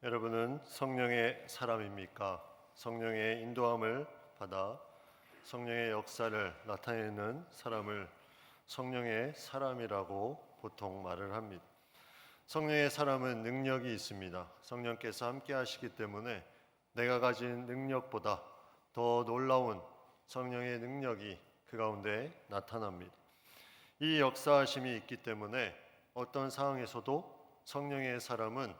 여러분은 성령의 사람입니까? 성령의 인도함을 받아 성령의 역사를 나타내는 사람을 성령의 사람이라고 보통 말을 합니다. 성령의 사람은 능력이 있습니다. 성령께서 함께 하시기 때문에 내가 가진 능력보다 더 놀라운 성령의 능력이 그 가운데 나타납니다. 이 역사하심이 있기 때문에 어떤 상황에서도 성령의 사람은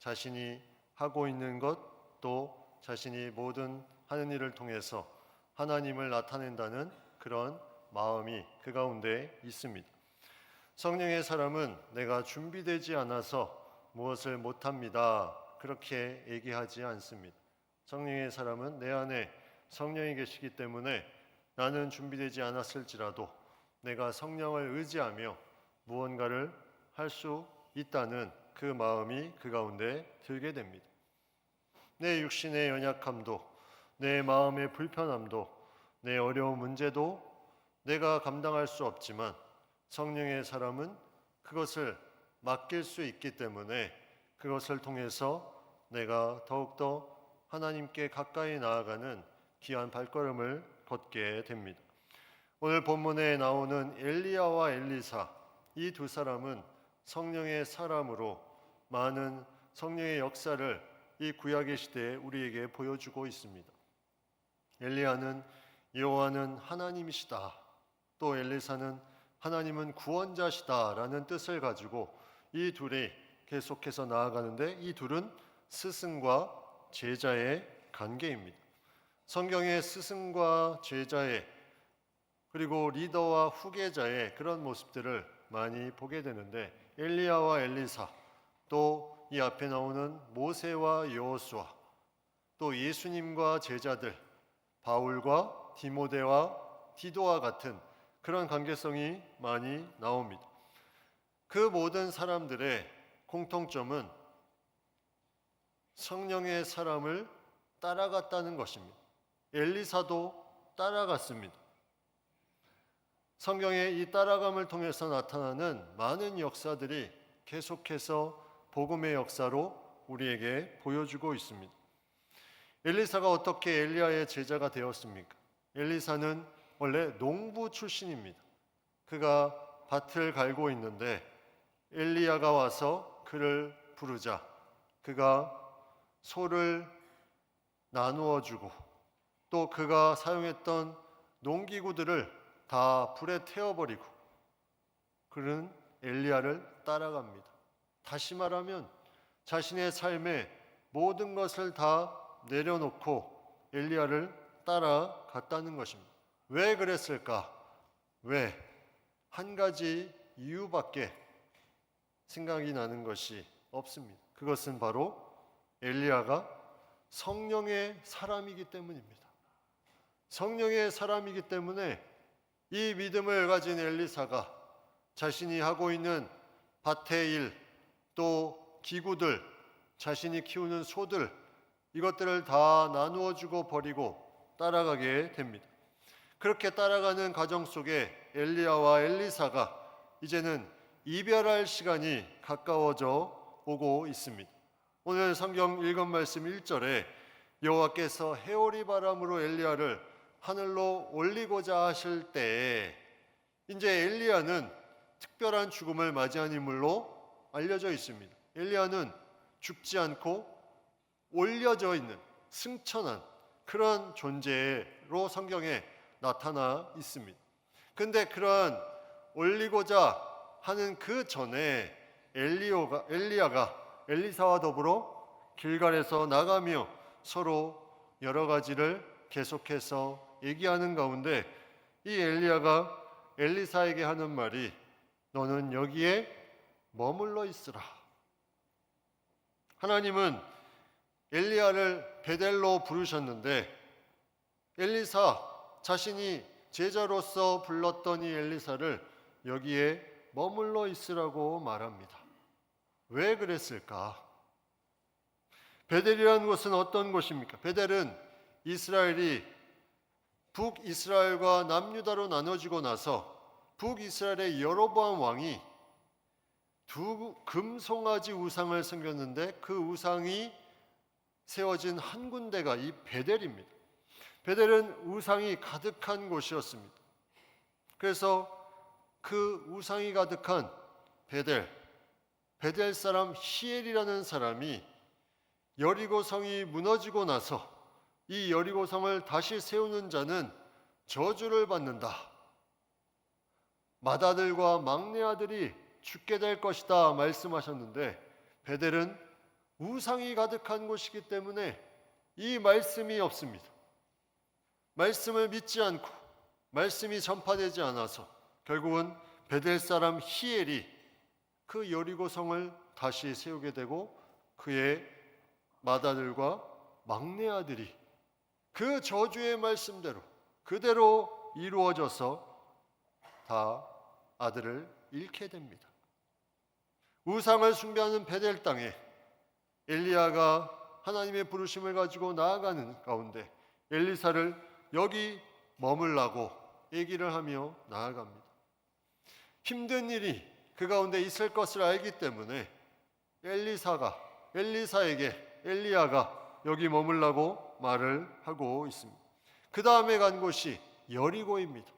자신이 하고 있는 것, 또 자신이 모든 하는 일을 통해서 하나님을 나타낸다는 그런 마음이 그 가운데 있습니다. 성령의 사람은 내가 준비되지 않아서 무엇을 못합니다, 그렇게 얘기하지 않습니다. 성령의 사람은 내 안에 성령이 계시기 때문에 나는 준비되지 않았을지라도 내가 성령을 의지하며 무언가를 할 수 있다는 그 마음이 그 가운데 들게 됩니다. 내 육신의 연약함도, 내 마음의 불편함도, 내 어려운 문제도 내가 감당할 수 없지만 성령의 사람은 그것을 맡길 수 있기 때문에 그것을 통해서 내가 더욱더 하나님께 가까이 나아가는 귀한 발걸음을 걷게 됩니다. 오늘 본문에 나오는 엘리야와 엘리사, 이 두 사람은 성령의 사람으로 많은 성령의 역사를 이 구약의 시대에 우리에게 보여주고 있습니다. 엘리야는 여호와는 하나님이시다, 또 엘리사는 하나님은 구원자시다라는 뜻을 가지고 이 둘이 계속해서 나아가는데, 이 둘은 스승과 제자의 관계입니다. 성경의 스승과 제자의, 그리고 리더와 후계자의 그런 모습들을 많이 보게 되는데, 엘리야와 엘리사, 또 이 앞에 나오는 모세와 여호수아, 또 예수님과 제자들 바울과 디모데와 디도와 같은 그런 관계성이 많이 나옵니다. 그 모든 사람들의 공통점은 성령의 사람을 따라갔다는 것입니다. 엘리사도 따라갔습니다. 성경의 이 따라감을 통해서 나타나는 많은 역사들이 계속해서 복음의 역사로 우리에게 보여주고 있습니다. 엘리사가 어떻게 엘리야의 제자가 되었습니까? 엘리사는 원래 농부 출신입니다. 그가 밭을 갈고 있는데 엘리야가 와서 그를 부르자 그가 소를 나누어 주고, 또 그가 사용했던 농기구들을 다 불에 태워버리고 그는 엘리야를 따라갑니다. 다시 말하면 자신의 삶의 모든 것을 다 내려놓고 엘리야를 따라갔다는 것입니다. 왜 그랬을까? 왜? 한 가지 이유밖에 생각이 나는 것이 없습니다. 그것은 바로 엘리야가 성령의 사람이기 때문입니다. 성령의 사람이기 때문에 이 믿음을 가진 엘리사가 자신이 하고 있는 밭의 일, 또 기구들, 자신이 키우는 소들, 이것들을 다 나누어 주고 버리고 따라가게 됩니다. 그렇게 따라가는 과정 속에 엘리야와 엘리사가 이제는 이별할 시간이 가까워져 오고 있습니다. 오늘 성경 읽은 말씀 1절에 여호와께서 해오리 바람으로 엘리야를 하늘로 올리고자 하실 때에 이제 엘리야는 특별한 죽음을 맞이한 인물로 알려져 있습니다. 엘리야는 죽지 않고 올려져 있는 승천한 그런 존재로 성경에 나타나 있습니다. 근데 그러한 올리고자 하는 그 전에 엘리야가 엘리사와 더불어 길갈에서 나가며 서로 여러 가지를 계속해서 얘기하는 가운데 이 엘리야가 엘리사에게 하는 말이 너는 여기에 머물러 있으라. 하나님은 엘리야를 베델로 부르셨는데 엘리사 자신이 제자로서 불렀던 이 엘리사를 여기에 머물러 있으라고 말합니다. 왜 그랬을까? 베델이라는 곳은 어떤 곳입니까? 베델은 이스라엘이 북이스라엘과 남유다로 나눠지고 나서 북이스라엘의 여로보암 왕이 두 금송아지 우상을 섬겼는데 그 우상이 세워진 한 군데가 이 베델입니다. 베델은 우상이 가득한 곳이었습니다. 그래서 그 우상이 가득한 베델 사람 히엘이라는 사람이 여리고 성이 무너지고 나서 이 여리고 성을 다시 세우는 자는 저주를 받는다. 맏아들과 막내 아들이 죽게 될 것이다 말씀하셨는데, 베델은 우상이 가득한 곳이기 때문에 이 말씀이 없습니다. 말씀을 믿지 않고 말씀이 전파되지 않아서 결국은 베델 사람 히엘이 그 여리고 성을 다시 세우게 되고, 그의 맏아들과 막내 아들이 그 저주의 말씀대로 그대로 이루어져서 다 아들을 잃게 됩니다. 우상을 숭배하는 베델 땅에 엘리야가 하나님의 부르심을 가지고 나아가는 가운데 엘리사를 여기 머물라고 얘기를 하며 나아갑니다. 힘든 일이 그 가운데 있을 것을 알기 때문에 엘리사에게 엘리야가 여기 머물라고 말을 하고 있습니다. 그 다음에 간 곳이 여리고입니다.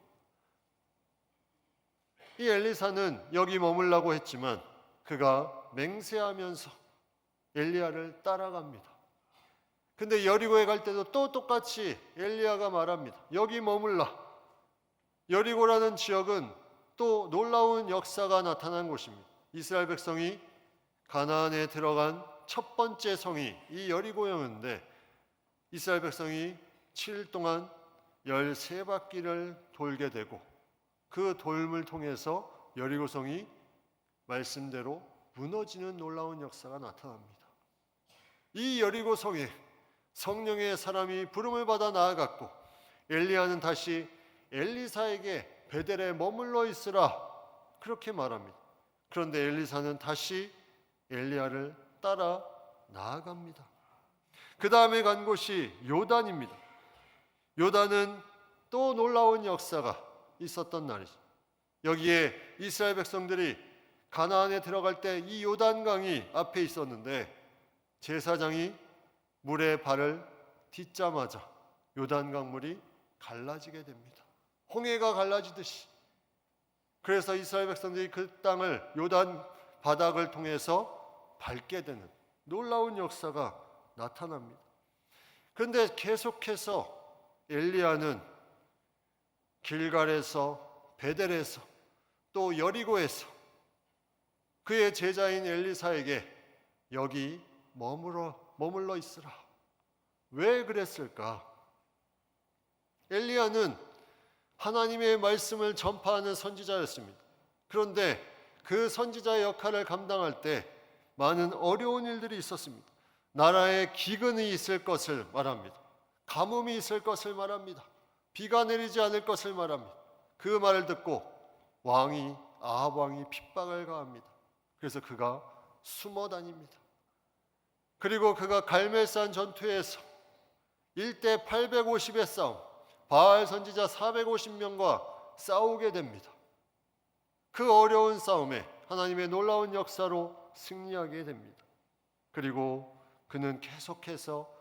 이 엘리사는 여기 머물라고 했지만 그가 맹세하면서 엘리야를 따라갑니다. 근데 여리고에 갈 때도 또 똑같이 엘리야가 말합니다. 여기 머물라. 여리고라는 지역은 또 놀라운 역사가 나타난 곳입니다. 이스라엘 백성이 가나안에 들어간 첫 번째 성이 이 여리고였는데, 이스라엘 백성이 7일 동안 13바퀴를 돌게 되고 그 돌을 통해서 여리고성이 말씀대로 무너지는 놀라운 역사가 나타납니다. 이 여리고성에 성령의 사람이 부름을 받아 나아갔고, 엘리야는 다시 엘리사에게 베델에 머물러 있으라 그렇게 말합니다. 그런데 엘리사는 다시 엘리야를 따라 나아갑니다. 그 다음에 간 곳이 요단입니다. 요단은 또 놀라운 역사가 있었던 날이죠. 여기에 이스라엘 백성들이 가나안에 들어갈 때 이 요단강이 앞에 있었는데, 제사장이 물에 발을 딛자마자 요단강 물이 갈라지게 됩니다. 홍해가 갈라지듯이. 그래서 이스라엘 백성들이 그 땅을 요단 바닥을 통해서 밟게 되는 놀라운 역사가 나타납니다. 그런데 계속해서 엘리야는 길갈에서, 베델에서, 또 여리고에서 그의 제자인 엘리사에게 여기 머물러 있으라. 왜 그랬을까? 엘리야는 하나님의 말씀을 전파하는 선지자였습니다. 그런데 그 선지자의 역할을 감당할 때 많은 어려운 일들이 있었습니다. 나라에 기근이 있을 것을 말합니다. 가뭄이 있을 것을 말합니다. 비가 내리지 않을 것을 말합니다. 그 말을 듣고 아합 왕이 핍박을 가합니다. 그래서 그가 숨어 다닙니다. 그리고 그가 갈멜산 전투에서 1대 850의 싸움, 바알 선지자 450명과 싸우게 됩니다. 그 어려운 싸움에 하나님의 놀라운 역사로 승리하게 됩니다. 그리고 그는 계속해서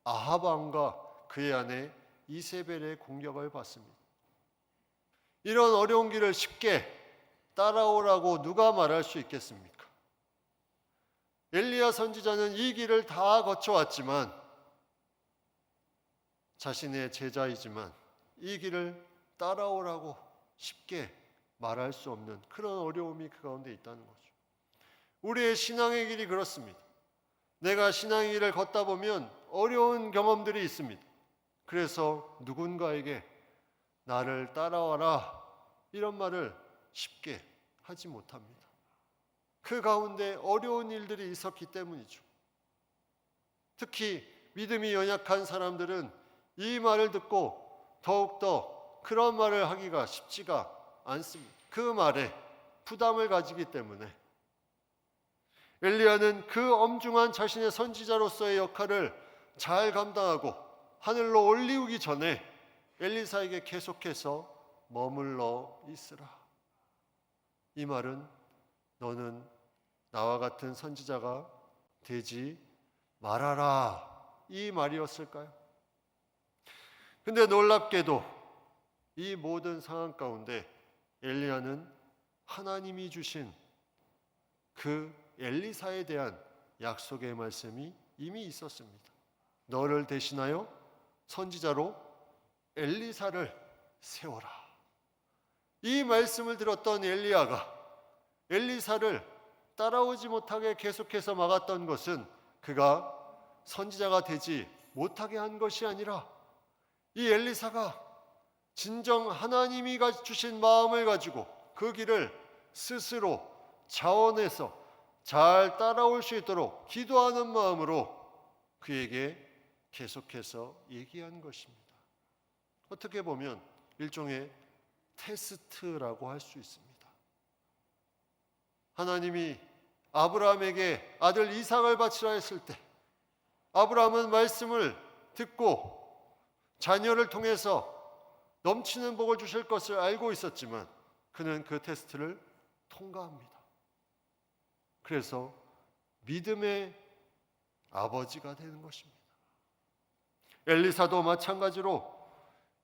아합 왕과 그의 아내 이세벨의 공격을 받습니다. 이런 어려운 길을 쉽게 따라오라고 누가 말할 수 있겠습니까? 엘리야 선지자는 이 길을 다 거쳐왔지만, 자신의 제자이지만 이 길을 따라오라고 쉽게 말할 수 없는 그런 어려움이 그 가운데 있다는 거죠. 우리의 신앙의 길이 그렇습니다. 내가 신앙의 길을 걷다 보면 어려운 경험들이 있습니다. 그래서 누군가에게 나를 따라와라 이런 말을 쉽게 하지 못합니다. 그 가운데 어려운 일들이 있었기 때문이죠. 특히 믿음이 연약한 사람들은 이 말을 듣고 더욱더 그런 말을 하기가 쉽지가 않습니다. 그 말에 부담을 가지기 때문에. 엘리야는 그 엄중한 자신의 선지자로서의 역할을 잘 감당하고 하늘로 올리우기 전에 엘리사에게 계속해서 머물러 있으라. 이 말은 너는 나와 같은 선지자가 되지 말아라, 이 말이었을까요? 근데 놀랍게도 이 모든 상황 가운데 엘리야는 하나님이 주신 그 엘리사에 대한 약속의 말씀이 이미 있었습니다. 너를 대신하여 선지자로 엘리사를 세워라. 이 말씀을 들었던 엘리야가 엘리사를 따라오지 못하게 계속해서 막았던 것은 그가 선지자가 되지 못하게 한 것이 아니라 이 엘리사가 진정 하나님이 주신 마음을 가지고 그 길을 스스로 자원해서 잘 따라올 수 있도록 기도하는 마음으로 그에게 계속해서 얘기한 것입니다. 어떻게 보면 일종의 테스트라고 할 수 있습니다. 하나님이 아브라함에게 아들 이삭을 바치라 했을 때 아브라함은 말씀을 듣고 자녀를 통해서 넘치는 복을 주실 것을 알고 있었지만 그는 그 테스트를 통과합니다. 그래서 믿음의 아버지가 되는 것입니다. 엘리사도 마찬가지로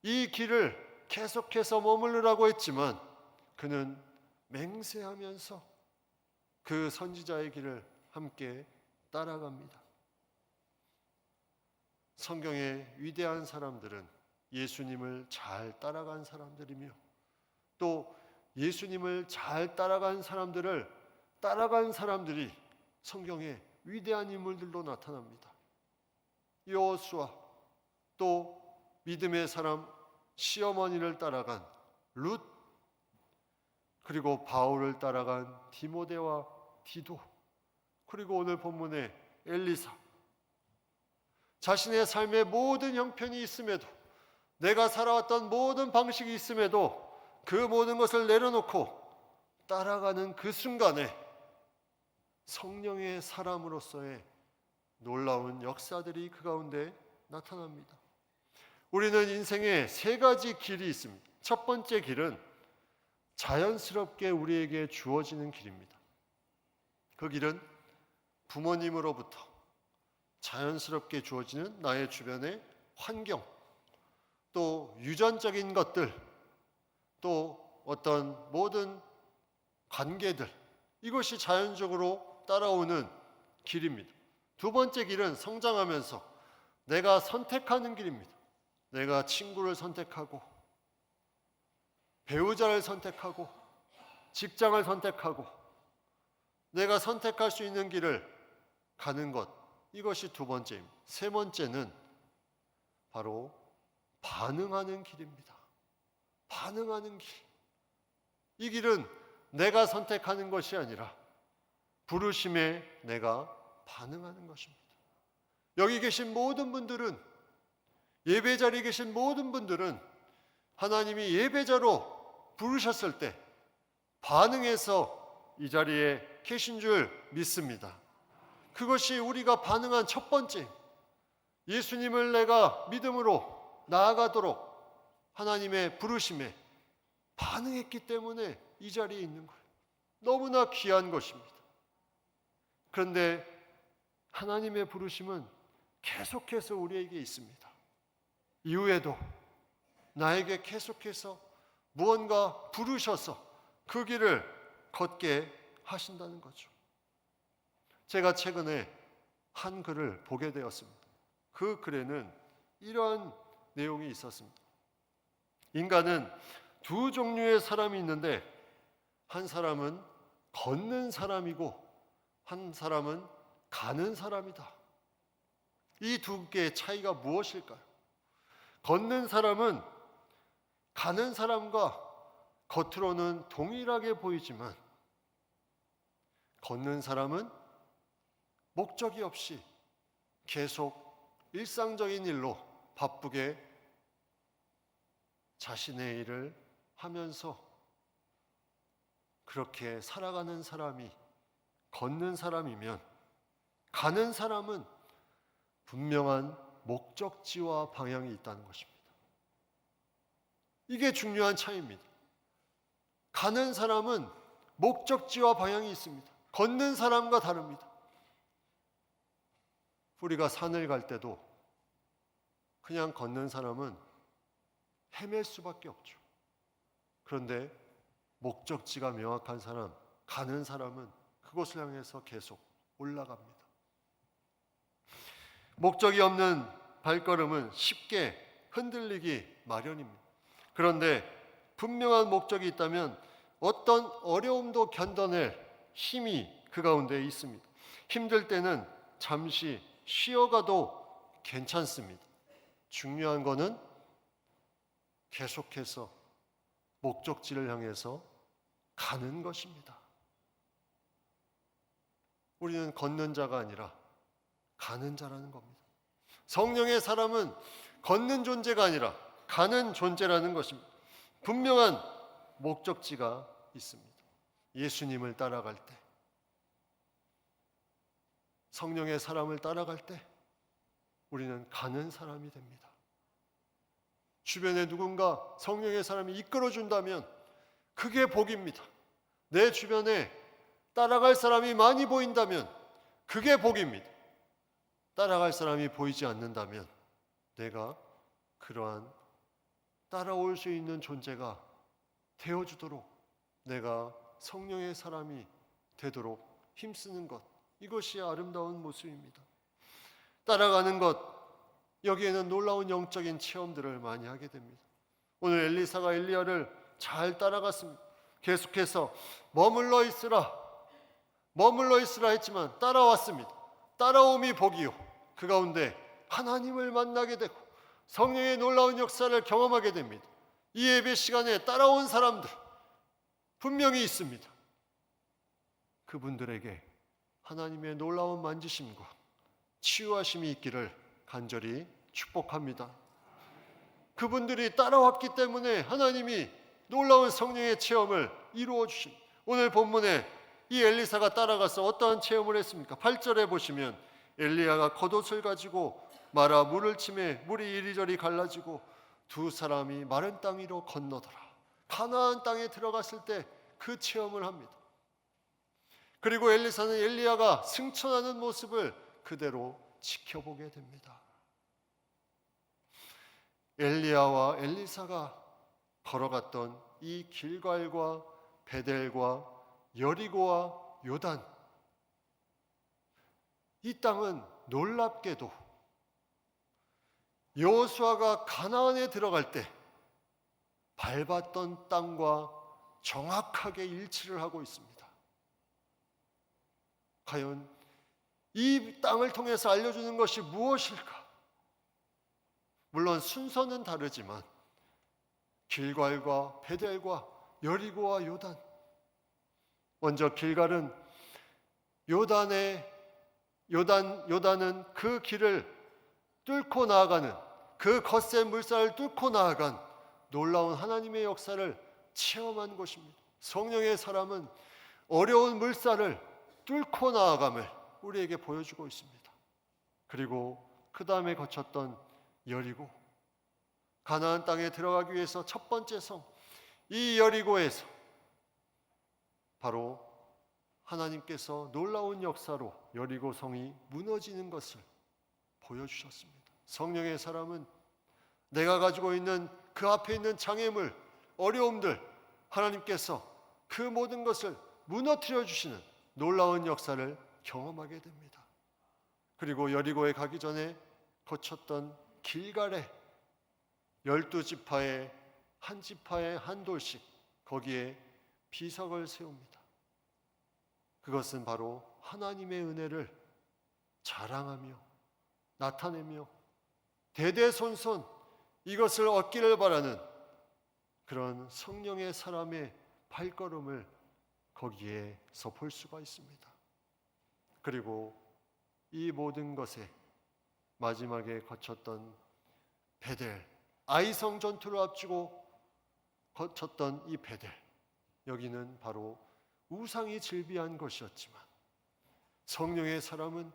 이 길을 계속해서 머무르라고 했지만 그는 맹세하면서 그 선지자의 길을 함께 따라갑니다. 성경의 위대한 사람들은 예수님을 잘 따라간 사람들이며 또 예수님을 잘 따라간 사람들을 따라간 사람들이 성경의 위대한 인물들로 나타납니다. 여호수아, 또 믿음의 사람 시어머니를 따라간 룻, 그리고 바울을 따라간 디모데와 디도, 그리고 오늘 본문의 엘리사. 자신의 삶의 모든 형편이 있음에도, 내가 살아왔던 모든 방식이 있음에도 그 모든 것을 내려놓고 따라가는 그 순간에 성령의 사람으로서의 놀라운 역사들이 그 가운데 나타납니다. 우리는 인생에 세 가지 길이 있습니다. 첫 번째 길은 자연스럽게 우리에게 주어지는 길입니다. 그 길은 부모님으로부터 자연스럽게 주어지는 나의 주변의 환경, 또 유전적인 것들, 또 어떤 모든 관계들, 이것이 자연적으로 따라오는 길입니다. 두 번째 길은 성장하면서 내가 선택하는 길입니다. 내가 친구를 선택하고 배우자를 선택하고 직장을 선택하고 내가 선택할 수 있는 길을 가는 것, 이것이 두 번째입니다. 세 번째는 바로 반응하는 길입니다. 반응하는 길. 이 길은 내가 선택하는 것이 아니라 부르심에 내가 반응하는 것입니다. 여기 계신 모든 분들은, 예배 자리에 계신 모든 분들은 하나님이 예배자로 부르셨을 때 반응해서 이 자리에 계신 줄 믿습니다. 그것이 우리가 반응한 첫 번째, 예수님을 내가 믿음으로 나아가도록 하나님의 부르심에 반응했기 때문에 이 자리에 있는 거예요. 너무나 귀한 것입니다. 그런데 하나님의 부르심은 계속해서 우리에게 있습니다. 이후에도 나에게 계속해서 무언가 부르셔서 그 길을 걷게 하신다는 거죠. 제가 최근에 한 글을 보게 되었습니다. 그 글에는 이러한 내용이 있었습니다. 인간은 두 종류의 사람이 있는데 한 사람은 걷는 사람이고 한 사람은 가는 사람이다. 이 두 개의 차이가 무엇일까요? 걷는 사람은 가는 사람과 겉으로는 동일하게 보이지만 걷는 사람은 목적이 없이 계속 일상적인 일로 바쁘게 자신의 일을 하면서 그렇게 살아가는 사람이 걷는 사람이면, 가는 사람은 분명한 목적지와 방향이 있다는 것입니다. 이게 중요한 차이입니다. 가는 사람은 목적지와 방향이 있습니다. 걷는 사람과 다릅니다. 우리가 산을 갈 때도 그냥 걷는 사람은 헤맬 수밖에 없죠. 그런데 목적지가 명확한 사람, 가는 사람은 그곳을 향해서 계속 올라갑니다. 목적이 없는 발걸음은 쉽게 흔들리기 마련입니다. 그런데 분명한 목적이 있다면 어떤 어려움도 견뎌낼 힘이 그 가운데 있습니다. 힘들 때는 잠시 쉬어가도 괜찮습니다. 중요한 거는 계속해서 목적지를 향해서 가는 것입니다. 우리는 걷는 자가 아니라 가는 자라는 겁니다. 성령의 사람은 걷는 존재가 아니라 가는 존재라는 것입니다. 분명한 목적지가 있습니다. 예수님을 따라갈 때, 성령의 사람을 따라갈 때 우리는 가는 사람이 됩니다. 주변에 누군가 성령의 사람이 이끌어준다면 그게 복입니다. 내 주변에 따라갈 사람이 많이 보인다면 그게 복입니다. 따라갈 사람이 보이지 않는다면 내가 그러한 따라올 수 있는 존재가 되어주도록 내가 성령의 사람이 되도록 힘쓰는 것, 이것이 아름다운 모습입니다. 따라가는 것, 여기에는 놀라운 영적인 체험들을 많이 하게 됩니다. 오늘 엘리사가 엘리야를 잘 따라갔습니다. 계속해서 머물러 있으라 했지만 따라왔습니다. 따라옴이 복이요. 그 가운데 하나님을 만나게 되고 성령의 놀라운 역사를 경험하게 됩니다. 이 예배 시간에 따라온 사람들 분명히 있습니다. 그분들에게 하나님의 놀라운 만지심과 치유하심이 있기를 간절히 축복합니다. 그분들이 따라왔기 때문에 하나님이 놀라운 성령의 체험을 이루어 주십니다. 오늘 본문에 이 엘리사가 따라가서 어떠한 체험을 했습니까? 8절에 보시면 엘리야가 겉옷을 가지고 말아 물을 치매 물이 이리저리 갈라지고 두 사람이 마른 땅 위로 건너더라. 가나안 땅에 들어갔을 때 그 체험을 합니다. 그리고 엘리사는 엘리야가 승천하는 모습을 그대로 지켜보게 됩니다. 엘리야와 엘리사가 걸어갔던 이 길갈과 베델과 여리고와 요단, 이 땅은 놀랍게도 여호수아가 가나안에 들어갈 때 밟았던 땅과 정확하게 일치를 하고 있습니다. 과연 이 땅을 통해서 알려주는 것이 무엇일까? 물론 순서는 다르지만 길갈과 베델과 여리고와 요단, 먼저 길갈은 요단은 그 길을 뚫고 나아가는, 그 거센 물살을 뚫고 나아간 놀라운 하나님의 역사를 체험한 곳입니다. 성령의 사람은 어려운 물살을 뚫고 나아감을 우리에게 보여주고 있습니다. 그리고 그 다음에 거쳤던 여리고, 가나안 땅에 들어가기 위해서 첫 번째 성, 이 여리고에서 바로 하나님께서 놀라운 역사로 여리고 성이 무너지는 것을 보여주셨습니다. 성령의 사람은 내가 가지고 있는 그 앞에 있는 장애물, 어려움들, 하나님께서 그 모든 것을 무너뜨려 주시는 놀라운 역사를 경험하게 됩니다. 그리고 여리고에 가기 전에 거쳤던 길갈에 12지파의 한 지파에 한 돌씩 거기에 비석을 세웁니다. 그것은 바로 하나님의 은혜를 자랑하며 나타내며 대대손손 이것을 얻기를 바라는 그런 성령의 사람의 발걸음을 거기에서 볼 수가 있습니다. 그리고 이 모든 것에 마지막에 거쳤던 베델, 아이성 전투를 앞두고 거쳤던 이 베델, 여기는 바로 우상이 즐비한 것이었지만 성령의 사람은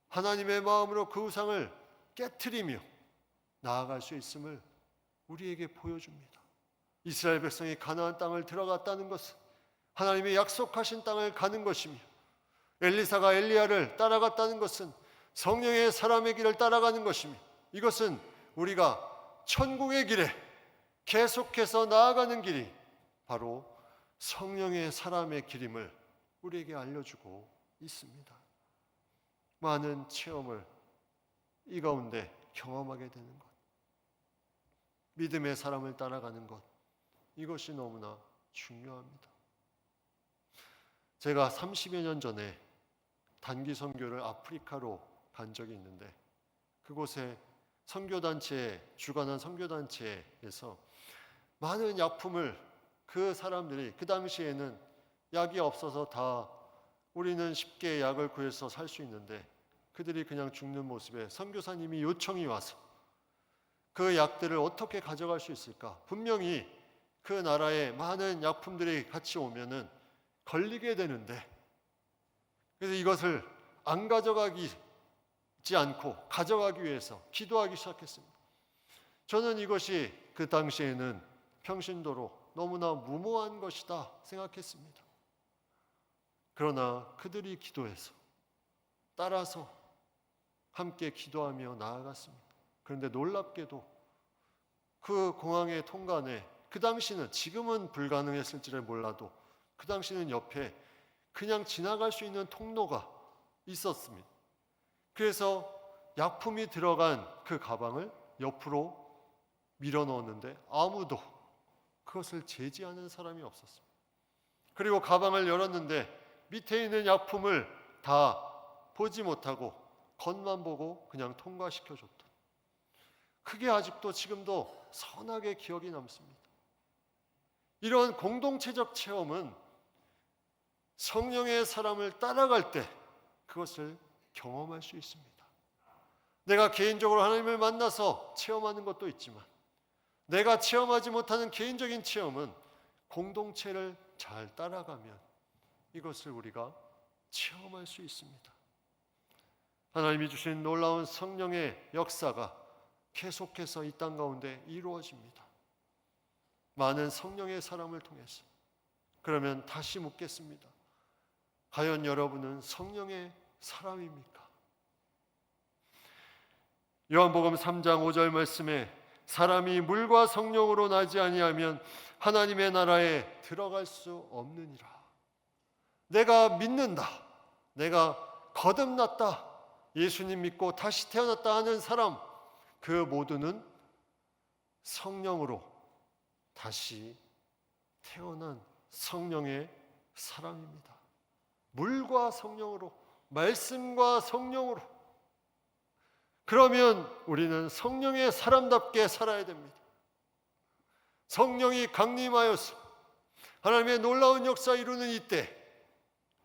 하나님의 마음으로 그 우상을 깨트리며 나아갈 수 있음을 우리에게 보여줍니다. 이스라엘 백성이 가나안 땅을 들어갔다는 것은 하나님의 약속하신 땅을 가는 것이며, 엘리사가 엘리야를 따라갔다는 것은 성령의 사람의 길을 따라가는 것이며, 이것은 우리가 천국의 길에 계속해서 나아가는 길이 바로 성령의 사람의 길임을 우리에게 알려주고 있습니다. 많은 체험을 이 가운데 경험하게 되는 것, 믿음의 사람을 따라가는 것, 이것이 너무나 중요합니다. 제가 30여 년 전에 단기 선교를 아프리카로 간 적이 있는데, 그곳에 주관한 선교단체에서 많은 약품을, 그 사람들이 그 당시에는 약이 없어서 다 우리는 쉽게 약을 구해서 살 수 있는데 그들이 그냥 죽는 모습에 선교사님이 요청이 와서 그 약들을 어떻게 가져갈 수 있을까? 분명히 그 나라에 많은 약품들이 같이 오면은 걸리게 되는데, 그래서 이것을 안 가져가지 않고 가져가기 위해서 기도하기 시작했습니다. 저는 이것이 그 당시에는 평신도로 너무나 무모한 것이다 생각했습니다. 그러나 그들이 기도해서 따라서 함께 기도하며 나아갔습니다. 그런데 놀랍게도 그 공항의 통관에, 그 당시는, 지금은 불가능했을지를 몰라도 그 당시는 옆에 그냥 지나갈 수 있는 통로가 있었습니다. 그래서 약품이 들어간 그 가방을 옆으로 밀어 넣었는데 아무도 그것을 제지하는 사람이 없었습니다. 그리고 가방을 열었는데 밑에 있는 약품을 다 보지 못하고 겉만 보고 그냥 통과시켜줬던, 그게 아직도 지금도 선하게 기억이 남습니다. 이런 공동체적 체험은 성령의 사람을 따라갈 때 그것을 경험할 수 있습니다. 내가 개인적으로 하나님을 만나서 체험하는 것도 있지만, 내가 체험하지 못하는 개인적인 체험은 공동체를 잘 따라가면 이것을 우리가 체험할 수 있습니다. 하나님이 주신 놀라운 성령의 역사가 계속해서 이 땅 가운데 이루어집니다. 많은 성령의 사람을 통해서. 그러면 다시 묻겠습니다. 과연 여러분은 성령의 사람입니까? 요한복음 3장 5절 말씀에 사람이 물과 성령으로 나지 아니하면 하나님의 나라에 들어갈 수 없느니라. 내가 믿는다, 내가 거듭났다, 예수님 믿고 다시 태어났다 하는 사람, 그 모두는 성령으로 다시 태어난 성령의 사람입니다. 물과 성령으로, 말씀과 성령으로. 그러면 우리는 성령의 사람답게 살아야 됩니다. 성령이 강림하여서 하나님의 놀라운 역사 이루는 이때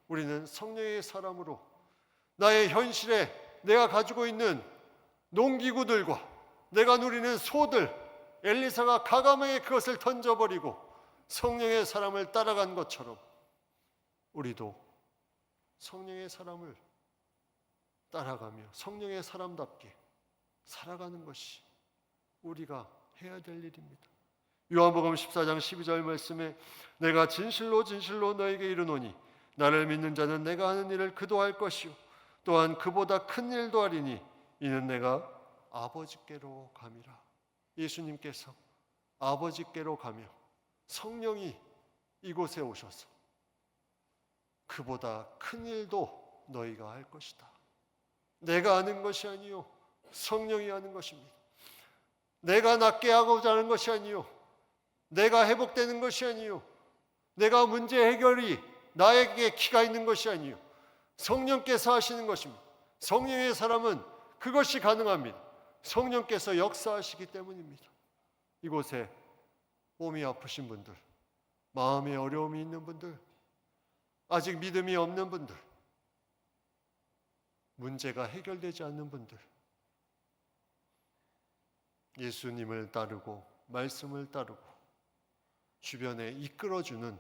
우리는 성령의 사람으로 나의 현실에 내가 가지고 있는 농기구들과 내가 누리는 소들, 엘리사가 과감하게 그것을 던져버리고 성령의 사람을 따라간 것처럼 우리도 성령의 사람을 따라가며 성령의 사람답게 살아가는 것이 우리가 해야 될 일입니다. 요한복음 14장 12절 말씀에 내가 진실로 진실로 너에게 이르노니 나를 믿는 자는 내가 하는 일을 그도 할 것이요 또한 그보다 큰 일도 하리니 이는 내가 아버지께로 감이라. 예수님께서 아버지께로 가며 성령이 이곳에 오셔서 그보다 큰 일도 너희가 할 것이다. 내가 하는 것이 아니요 성령이 하는 것입니다. 내가 낫게 하고자 하는 것이 아니요 내가 회복되는 것이 아니요 내가 문제 해결이 나에게 기가 있는 것이 아니요 성령께서 하시는 것입니다. 성령의 사람은 그것이 가능합니다. 성령께서 역사하시기 때문입니다. 이곳에 몸이 아프신 분들, 마음에 어려움이 있는 분들, 아직 믿음이 없는 분들, 문제가 해결되지 않는 분들, 예수님을 따르고 말씀을 따르고 주변에 이끌어주는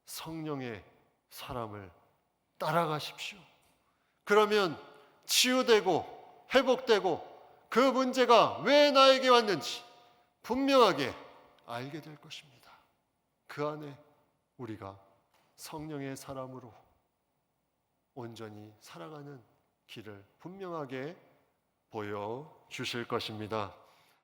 성령의 사람을 따라가십시오. 그러면 치유되고 회복되고 그 문제가 왜 나에게 왔는지 분명하게 알게 될 것입니다. 그 안에 우리가 성령의 사람으로 온전히 살아가는 길을 분명하게 보여주실 것입니다.